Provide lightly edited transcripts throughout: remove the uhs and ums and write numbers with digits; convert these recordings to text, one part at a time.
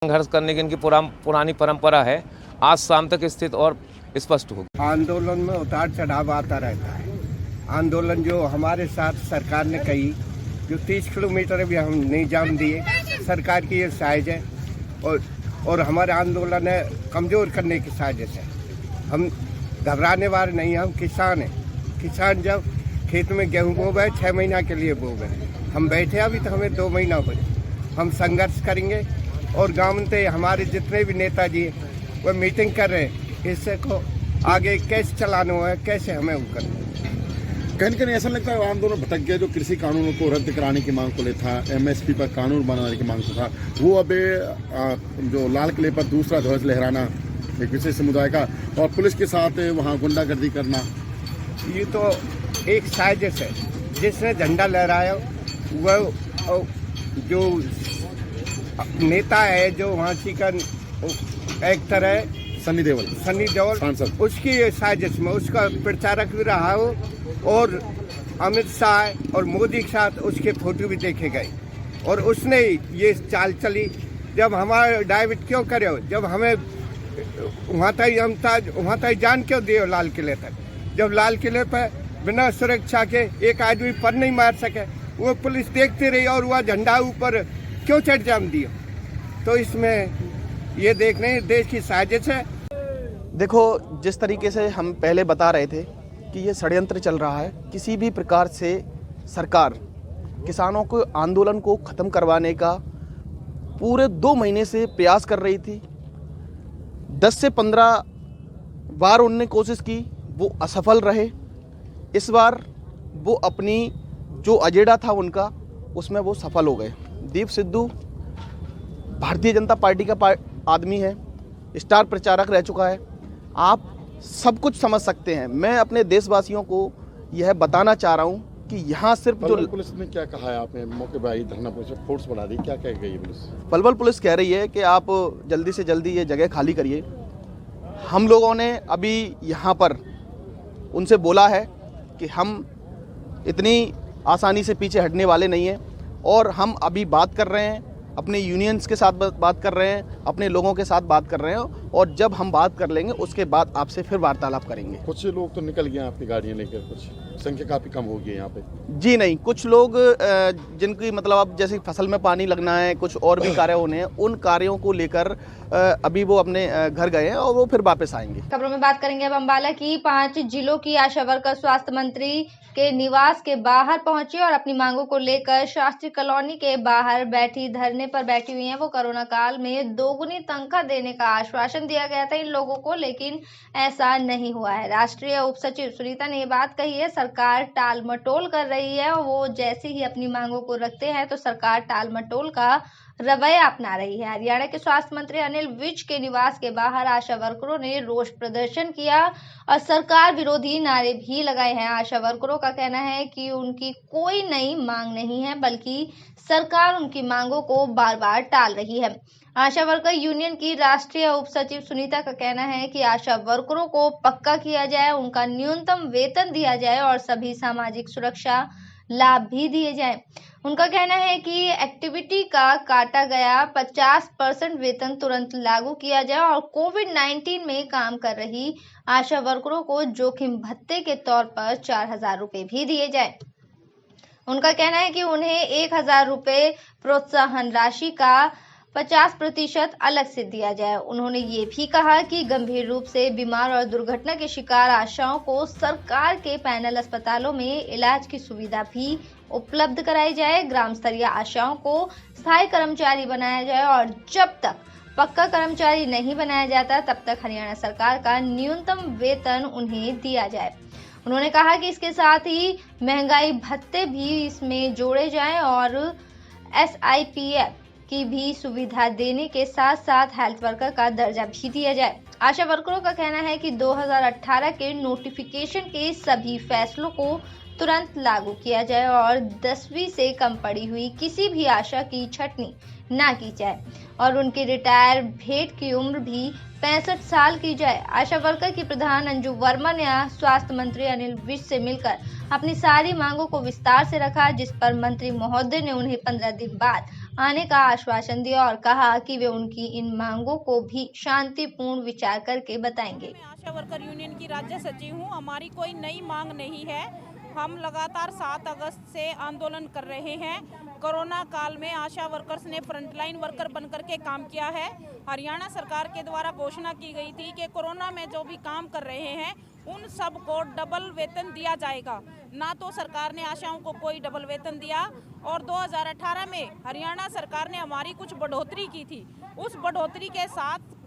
संघर्ष करने की इनकी पुरानी परंपरा है। आज शाम तक स्थिति और स्पष्ट होगी। आंदोलन में उतार चढ़ाव आता रहता है। आंदोलन जो हमारे साथ सरकार ने कही, जो 30 किलोमीटर भी हम नहीं जाम दिए, सरकार की ये साजिश है और हमारे आंदोलन है कमज़ोर करने की साजिश है। हम घबराने वाले नहीं, हम किसान हैं। किसान जब खेत में गेहूँ बोवे 6 महीना के लिए बोवे, हम बैठे अभी तो हमें 2 महीना हो। हम संघर्ष करेंगे और गांव में हमारे जितने भी नेताजी वो मीटिंग कर रहे हैं, इससे को आगे कैसे चलाना है, कैसे हमें वो करना है। कहीं कहीं ऐसा लगता है आंदोलन भटक गया। जो कृषि कानूनों को रद्द कराने की मांग को ले था, MSP पर कानून बनाने की मांग को था, वो अबे जो लाल किले पर दूसरा ध्वज लहराना एक विशेष समुदाय का और पुलिस के साथ वहाँ गुंडागर्दी करना, ये तो एक साजिश है। जिसने झंडा लहराया वह जो नेता है, जो वहाँ का एक्टर है सनी देओल सांसद, उसकी ये साजिश में उसका प्रचारक भी रहा हो और अमित शाह और मोदी के साथ उसके फोटो भी देखे गए और उसने ये चाल चली। जब हमारा डाइवर्ट क्यों करे हो, जब हमें वहाँ तक जान क्यों दिए लाल किले तक, जब लाल किले पर बिना सुरक्षा के एक आदमी पर नहीं मार सके, वो पुलिस देखती रही और वह झंडा ऊपर क्यों चढ़ जाम दिया। तो इसमें ये देखने देश की साजिश है। देखो, जिस तरीके से हम पहले बता रहे थे कि ये षड्यंत्र चल रहा है, किसी भी प्रकार से सरकार किसानों को आंदोलन को ख़त्म करवाने का पूरे 2 महीने से प्रयास कर रही थी। 10 से 15 बार उन्होंने कोशिश की, वो असफल रहे। इस बार वो अपनी जो एजेंडा था उनका, उसमें वो सफल हो गए। दीप सिद्धू भारतीय जनता पार्टी का आदमी है, स्टार प्रचारक रह चुका है। आप सब कुछ समझ सकते हैं। मैं अपने देशवासियों को यह बताना चाह रहा हूं कि यहाँ सिर्फ जो पुलिस ने क्या कहा है, आपने मौके पर आई धरना पुलिस फोर्स बढ़ा दी, क्या कह गई पुलिस? पलवल पुलिस कह रही है कि आप जल्दी से जल्दी ये जगह खाली करिए। हम लोगों ने अभी यहाँ पर उनसे बोला है कि हम इतनी आसानी से पीछे हटने वाले नहीं हैं और हम अभी बात कर रहे हैं, अपने यूनियंस के साथ बात कर रहे हैं, अपने लोगों के साथ बात कर रहे हैं और जब हम बात कर लेंगे उसके बाद आपसे फिर वार्तालाप करेंगे। कुछ लोग तो निकल गए आपकी गाड़ियाँ लेकर, कुछ संख्या काफ़ी कम हो गई है यहाँ पे। जी नहीं, कुछ लोग जिनकी मतलब अब जैसे फसल में पानी लगना है, कुछ और भी कार्य होने हैं, उन कार्यों को लेकर अभी वो अपने घर गए हैं और वो फिर वापस आएंगे। खबरों में बात करेंगे अब अम्बाला की। 5 जिलों की आशा वर्कर स्वास्थ्य मंत्री के निवास के बाहर पहुंची और अपनी मांगों को लेकर शास्त्री कॉलोनी के बाहर धरने पर बैठी हुई हैं। वो कोरोना काल में 2 गुनी तनख्वाह देने का आश्वासन दिया गया था इन लोगों को, लेकिन ऐसा नहीं हुआ है। राष्ट्रीय उप सचिव सुनीता ने ये बात कही है, सरकार टाल मटोल कर रही है और वो जैसे ही अपनी मांगों को रखते हैं तो सरकार टाल मटोल का रवैया अपना रही है। हरियाणा के स्वास्थ्य मंत्री अनिल विज के निवास के बाहर आशा वर्करों ने रोष प्रदर्शन किया और सरकार विरोधी नारे भी लगाए हैं। आशा वर्करों का कहना है कि उनकी कोई नई मांग नहीं है, बल्कि सरकार उनकी मांगों को बार बार टाल रही है। आशा वर्कर यूनियन की राष्ट्रीय उप सचिव सुनीता का कहना है कि आशा वर्करों को पक्का किया जाए, उनका न्यूनतम वेतन दिया जाए और सभी सामाजिक सुरक्षा लाभ भी दिए जाए। उनका कहना है कि एक्टिविटी का काटा गया 50% वेतन तुरंत लागू किया जाए और कोविड-19 में काम कर रही आशा वर्करों को जोखिम भत्ते के तौर पर 4,000 रुपए भी दिए जाए। उनका कहना है कि उन्हें 1,000 रुपए प्रोत्साहन राशि का 50% अलग से दिया जाए। उन्होंने ये भी कहा कि गंभीर रूप से बीमार और दुर्घटना के शिकार आशाओं को सरकार के पैनल अस्पतालों में इलाज की सुविधा भी उपलब्ध कराई जाए। ग्राम स्तरीय आशाओं को स्थायी कर्मचारी बनाया जाए और जब तक पक्का कर्मचारी नहीं बनाया जाता तब तक हरियाणा सरकार का न्यूनतम वेतन उन्हें दिया जाए। उन्होंने कहा कि इसके साथ ही महंगाई भत्ते भी इसमें जोड़े जाएं और SIPF की भी सुविधा देने के साथ साथ हेल्थ वर्कर का दर्जा भी दिया जाए। आशा वर्करों का कहना है कि 2018 के नोटिफिकेशन के सभी फैसलों को तुरंत लागू किया जाए और 10वीं से कम पड़ी हुई किसी भी आशा की छटनी ना की जाए और उनकी रिटायर भेंट की उम्र भी 65 साल की जाए। आशा वर्कर की प्रधान अंजू वर्मा ने स्वास्थ्य मंत्री अनिल विज से मिलकर अपनी सारी मांगों को विस्तार से रखा, जिस पर मंत्री महोदय ने उन्हें 15 दिन बाद आने का आश्वासन दिया और कहा कि वे उनकी इन मांगों को भी शांतिपूर्ण विचार करके बताएंगे। मैं आशा वर्कर यूनियन की राज्य सचिव हूँ। हमारी कोई नई मांग नहीं है। हम लगातार 7 अगस्त से आंदोलन कर रहे हैं। कोरोना काल में आशा वर्कर्स ने फ्रंटलाइन वर्कर बनकर के काम किया है। हरियाणा सरकार के द्वारा घोषणा की गई थी कि कोरोना में जो भी काम कर रहे हैं उन सब को डबल वेतन दिया जाएगा। ना तो सरकार ने आशाओं को कोई डबल वेतन दिया और 2018 में हरियाणा सरकार ने हमारी कुछ बढ़ोतरी की थी। उस बढ़ोतरी के साथ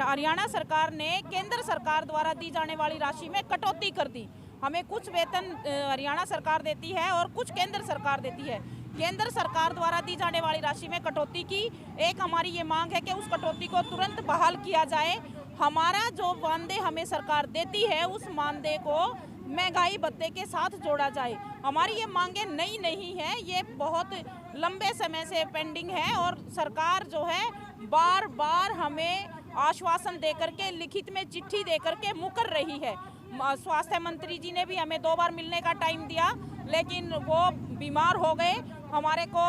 हरियाणा सरकार ने केंद्र सरकार द्वारा दी जाने वाली राशि में कटौती कर दी। हमें कुछ वेतन हरियाणा सरकार देती है और कुछ केंद्र सरकार देती है। केंद्र सरकार द्वारा दी जाने वाली राशि में कटौती की एक हमारी ये मांग है कि उस कटौती को तुरंत बहाल किया जाए। हमारा जो मानदेय हमें सरकार देती है उस मानदेय को महंगाई भत्ते के साथ जोड़ा जाए। हमारी ये मांगे नई नहीं है, ये बहुत लंबे समय से पेंडिंग है और सरकार जो है बार बार हमें आश्वासन देकर के लिखित में चिट्ठी देकर के मुकर रही है। स्वास्थ्य मंत्री जी ने भी हमें 2 बार मिलने का टाइम दिया, लेकिन वो बीमार हो गए। हमारे को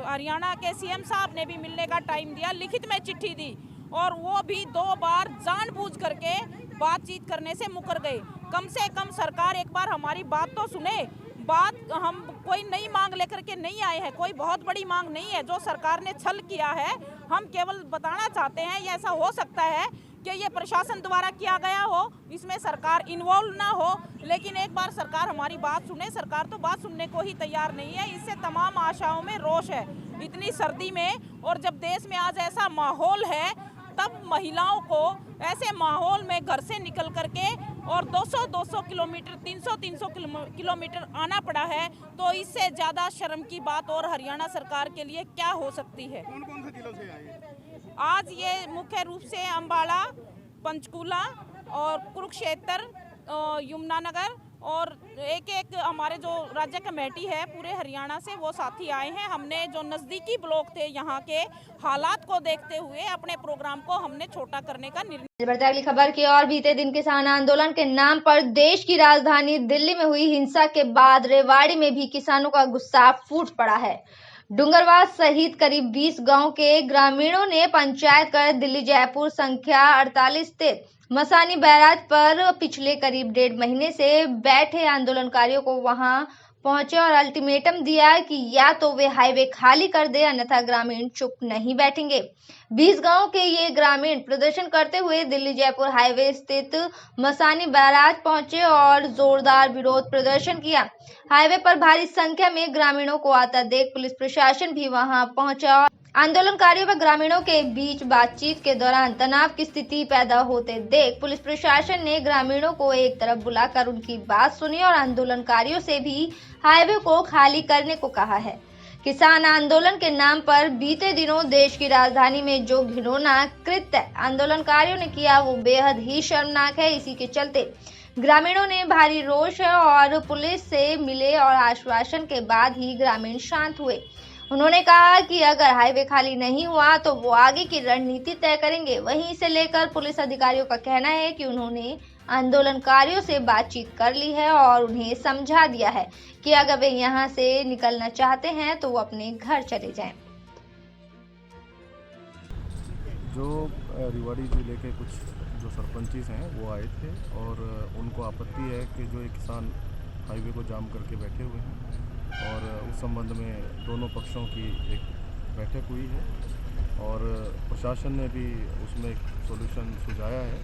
हरियाणा के सीएम साहब ने भी मिलने का टाइम दिया, लिखित में चिट्ठी दी और वो भी 2 बार जानबूझ करके बातचीत करने से मुकर गए। कम से कम सरकार एक बार हमारी बात तो सुने। बात हम कोई नई मांग लेकर के नहीं आए हैं, कोई बहुत बड़ी मांग नहीं है जो सरकार ने छल किया है। हम केवल बताना चाहते हैं ये ऐसा हो सकता है कि ये प्रशासन द्वारा किया गया हो, इसमें सरकार इन्वॉल्व ना हो, लेकिन एक बार सरकार हमारी बात सुने। सरकार तो बात सुनने को ही तैयार नहीं है। इससे तमाम आशाओं में रोष है। इतनी सर्दी में और जब देश में आज ऐसा माहौल है, तब महिलाओं को ऐसे माहौल में घर से निकल करके और 200-200 किलोमीटर 300-300 किलोमीटर आना पड़ा है, तो इससे ज़्यादा शर्म की बात और हरियाणा सरकार के लिए क्या हो सकती है। कौन कौन से जिलों से आए? आज ये मुख्य रूप से अम्बाला, पंचकूला और कुरुक्षेत्र, यमुनानगर और एक हमारे जो राज्य कमेटी है पूरे हरियाणा से वो साथी आए हैं। हमने जो नज़दीकी ब्लॉक थे यहाँ के हालात को देखते हुए अपने प्रोग्राम को हमने छोटा करने का निर्णय। बढ़ते अगली खबर की और बीते दिन किसान आंदोलन के नाम पर देश की राजधानी दिल्ली में हुई हिंसा के बाद रेवाड़ी में भी किसानों का गुस्सा फूट पड़ा है। डूंगरवास सहित करीब 20 गांव के ग्रामीणों ने पंचायत कर दिल्ली जयपुर संख्या 48 स्थित मसानी बैराज पर पिछले करीब 1.5 महीने से बैठे आंदोलनकारियों को वहां पहुंचे और अल्टीमेटम दिया कि या तो वे हाईवे खाली कर दे, अन्यथा ग्रामीण चुप नहीं बैठेंगे। 20 गांव के ये ग्रामीण प्रदर्शन करते हुए दिल्ली जयपुर हाईवे स्थित मसानी बैराज पहुंचे और जोरदार विरोध प्रदर्शन किया। हाईवे पर भारी संख्या में ग्रामीणों को आता देख पुलिस प्रशासन भी वहां पहुंचा। आंदोलनकारियों व ग्रामीणों के बीच बातचीत के दौरान तनाव की स्थिति पैदा होते देख पुलिस प्रशासन ने ग्रामीणों को एक तरफ बुलाकर उनकी बात सुनी और आंदोलनकारियों से भी हाईवे को खाली करने को कहा है। किसान आंदोलन के नाम पर बीते दिनों देश की राजधानी में जो घिनौना कृत्य आंदोलनकारियों ने किया वो बेहद ही शर्मनाक है। इसी के चलते ग्रामीणों ने भारी रोष और पुलिस से मिले और आश्वासन के बाद ही ग्रामीण शांत हुए। उन्होंने कहा कि अगर हाईवे खाली नहीं हुआ तो वो आगे की रणनीति तय करेंगे। वहीं इसे लेकर पुलिस अधिकारियों का कहना है कि उन्होंने आंदोलनकारियों से बातचीत कर ली है और उन्हें समझा दिया है कि अगर वे यहां से निकलना चाहते हैं तो वो अपने घर चले जाएं। जो रेवाड़ी जिले के कुछ जो सरपंचीज हैं वो आए थे और उनको आपत्ति है कि जो ये किसान हाईवे को जाम करके बैठे हुए हैं और उस संबंध में दोनों पक्षों की एक बैठक हुई है और प्रशासन ने भी उसमें एक सॉल्यूशन सुझाया है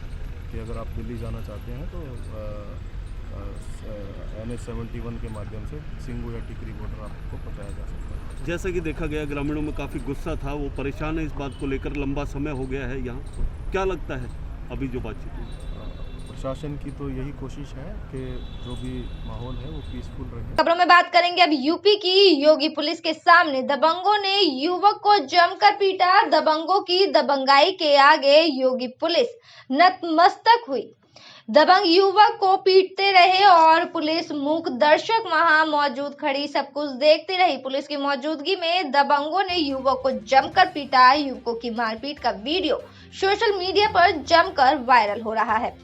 कि अगर आप दिल्ली जाना चाहते हैं तो NH-71 के माध्यम से सिंगू या टिकरी बॉर्डर आपको पहुंचाया जा सकता है। जैसा कि देखा गया ग्रामीणों में काफ़ी गुस्सा था, वो परेशान है इस बात को लेकर, लंबा समय हो गया है यहाँ। क्या लगता है अभी जो बातचीत हुई? प्रशासन की तो यही कोशिश है कि जो भी माहौल है वो पीसफुल रहे। खबरों में बात करेंगे अब यूपी की। योगी पुलिस के सामने दबंगों ने युवक को जमकर पीटा। दबंगों की दबंगाई के आगे योगी पुलिस नतमस्तक हुई। दबंग युवक को पीटते रहे और पुलिस मूक दर्शक वहां मौजूद खड़ी सब कुछ देखती रही। पुलिस की मौजूदगी में दबंगों ने युवक को जमकर पीटा। युवकों की मारपीट का वीडियो सोशल मीडिया पर जमकर वायरल हो रहा है।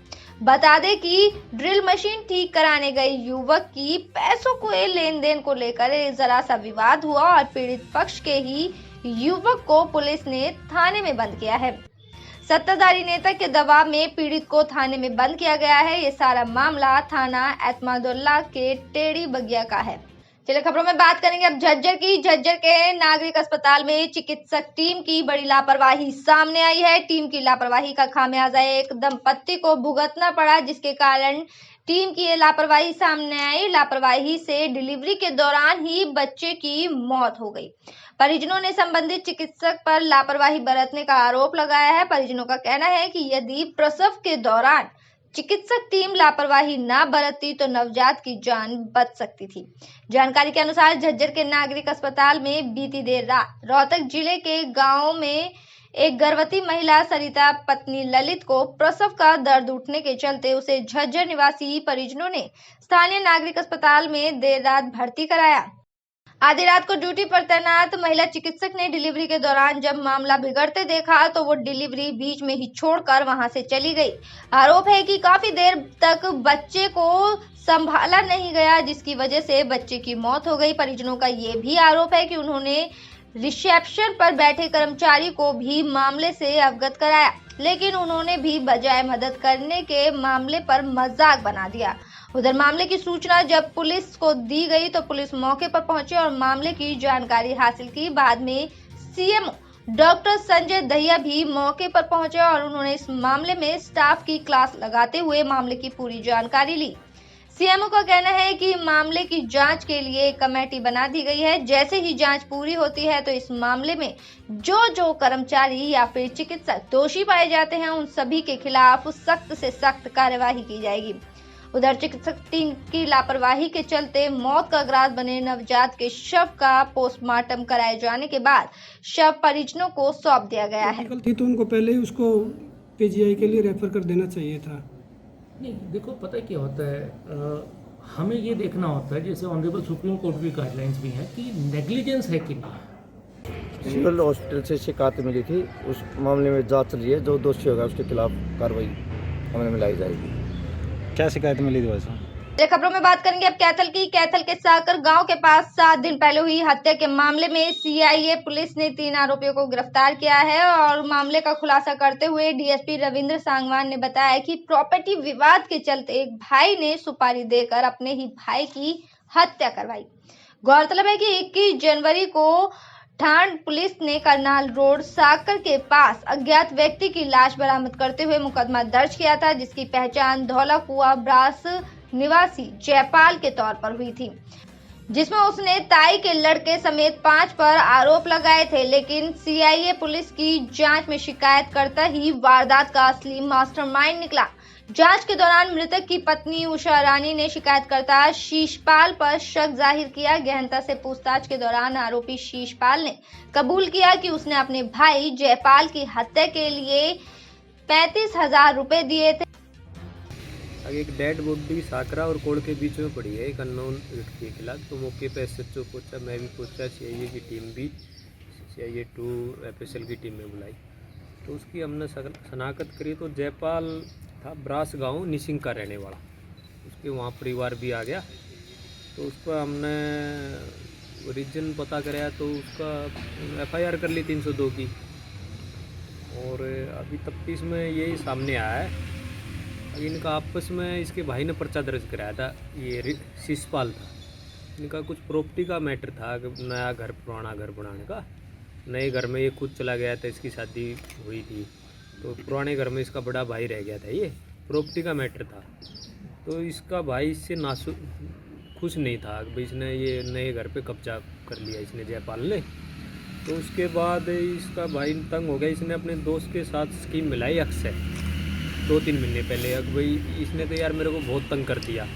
बता दें कि ड्रिल मशीन ठीक कराने गए युवक की पैसों के लेन देन को लेकर जरा सा विवाद हुआ और पीड़ित पक्ष के ही युवक को पुलिस ने थाने में बंद किया है। सत्ताधारी नेता के दबाव में पीड़ित को थाने में बंद किया गया है। ये सारा मामला थाना एतमादुल्ला के टेढ़ी बगिया का है। चलिए खबरों में बात करेंगे अब झज्जर की। झज्जर के नागरिक अस्पताल में चिकित्सक टीम की बड़ी लापरवाही सामने आई है। टीम की लापरवाही का खामियाजा एक दंपत्ति को भुगतना पड़ा, जिसके कारण टीम की ये लापरवाही सामने आई। लापरवाही से डिलीवरी के दौरान ही बच्चे की मौत हो गई। परिजनों ने संबंधित चिकित्सक पर लापरवाही बरतने का आरोप लगाया है। परिजनों का कहना है कि यदि प्रसव के दौरान चिकित्सक टीम लापरवाही न बरतती तो नवजात की जान बच सकती थी। जानकारी के अनुसार झज्जर के नागरिक अस्पताल में बीती देर रात रोहतक जिले के गांव में एक गर्भवती महिला सरिता पत्नी ललित को प्रसव का दर्द उठने के चलते उसे झज्जर निवासी परिजनों ने स्थानीय नागरिक अस्पताल में देर रात भर्ती कराया। आधी रात को ड्यूटी पर तैनात महिला चिकित्सक ने डिलीवरी के दौरान जब मामला बिगड़ते देखा तो वो डिलीवरी बीच में ही छोड़कर वहां से चली गई। आरोप है कि काफी देर तक बच्चे को संभाला नहीं गया, जिसकी वजह से बच्चे की मौत हो गई। परिजनों का ये भी आरोप है कि उन्होंने रिसेप्शन पर बैठे कर्मचारी को भी मामले से अवगत कराया, लेकिन उन्होंने भी बजाय मदद करने के मामले पर मजाक बना दिया। उधर मामले की सूचना जब पुलिस को दी गई तो पुलिस मौके पर पहुंची और मामले की जानकारी हासिल की। बाद में सीएम डॉक्टर संजय दहिया भी मौके पर पहुंचे और उन्होंने इस मामले में स्टाफ की क्लास लगाते हुए मामले की पूरी जानकारी ली। सीएमओ का कहना है कि मामले की जांच के लिए एक कमेटी बना दी गई है। जैसे ही जांच पूरी होती है तो इस मामले में जो कर्मचारी या फिर चिकित्सक दोषी पाए जाते हैं उन सभी के खिलाफ सख्त से सख्त कार्यवाही की जाएगी। उधर चिकित्सक टीम की लापरवाही के चलते मौत का ग्रास बने नवजात के शव का पोस्टमार्टम कराए जाने के बाद शव परिजनों को सौंप दिया गया है। थी तो उनको पहले ही उसको पीजीआई के लिए रेफर कर देना चाहिए था। नहीं, देखो पता क्या होता है, हमें ये देखना होता है, जैसे ऑनरेबल सुप्रीम कोर्ट की गाइडलाइंस भी है कि नेग्लिजेंस है कि नहीं। सिविल हॉस्पिटल से शिकायत मिली थी, उस मामले में जांच चल रही है। जो दोषी होगा उसके खिलाफ कार्रवाई अमल में लाई जाएगी। क्या शिकायत मिली थी वैसे? खबरों में बात करेंगे अब कैथल की। कैथल के साकर गांव के पास 7 दिन पहले हुई हत्या के मामले में सीआईए पुलिस ने 3 आरोपियों को गिरफ्तार किया है और मामले का खुलासा करते हुए डीएसपी रविंद्र सांगवान ने बताया कि प्रॉपर्टी विवाद के चलते एक भाई ने सुपारी देकर अपने ही भाई की हत्या करवाई। गौरतलब है कि 21 जनवरी को ठाण पुलिस ने करनाल रोड साकर के पास अज्ञात व्यक्ति की लाश बरामद करते हुए मुकदमा दर्ज किया था, जिसकी पहचान धौला कुआ ब्रास निवासी जयपाल के तौर पर हुई थी, जिसमें उसने ताई के लड़के समेत 5 पर आरोप लगाए थे। लेकिन सीआईए पुलिस की जांच में शिकायत करता ही वारदात का असली मास्टरमाइंड निकला। जांच के दौरान मृतक की पत्नी उषा रानी ने शिकायतकर्ता शीशपाल पर शक जाहिर किया। गहनता से पूछताछ के दौरान आरोपी शीशपाल ने कबूल किया कि उसने अपने भाई जयपाल की हत्या के लिए 35,000 रुपए दिए थे। एक डेड बॉडी साकरा और कोड़ के बीच में पड़ी है एक अननोन व्यक्ति के खिलाफ। तो मौके पर एसएचओ पहुंचा, मैं भी पहुंचा, सीआईए की टीम भी, सीआईए 2 एफएसएल की टीम में बुलाई। तो उसकी हमने शनाख्त करी तो जयपाल था, ब्रास गांव निसिंग का रहने वाला। उसके वहाँ परिवार भी आ गया। तो उस पर हमने रीजन पता कराया तो उसका एफआईआर कर ली 302 की। और अभी तफ्तीश में यही सामने आया है। इनका आपस में इसके भाई ने पर्चा दर्ज कराया था, ये शिशपाल था। इनका कुछ प्रॉपर्टी का मैटर था, नया घर पुराना घर बनाने का। नए घर में ये खुद चला गया था, इसकी शादी हुई थी तो पुराने घर में इसका बड़ा भाई रह गया था। ये प्रॉपर्टी का मैटर था। तो इसका भाई इससे खुश नहीं था भाई, इसने ये नए घर पे कब्जा कर लिया इसने, जयपाल ने। तो उसके बाद इसका भाई तंग हो गया। इसने अपने दोस्त के साथ स्कीम मिलाई अक्षय 2-3 महीने पहले। अब भाई इसने तो यार मेरे को बहुत तंग कर दिया।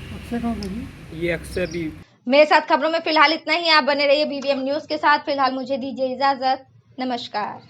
ये अक्षय भी। मेरे साथ खबरों में फिलहाल इतना ही। आप बने रहिए बीवीएम न्यूज के साथ। फिलहाल मुझे दीजिए इजाजत। नमस्कार।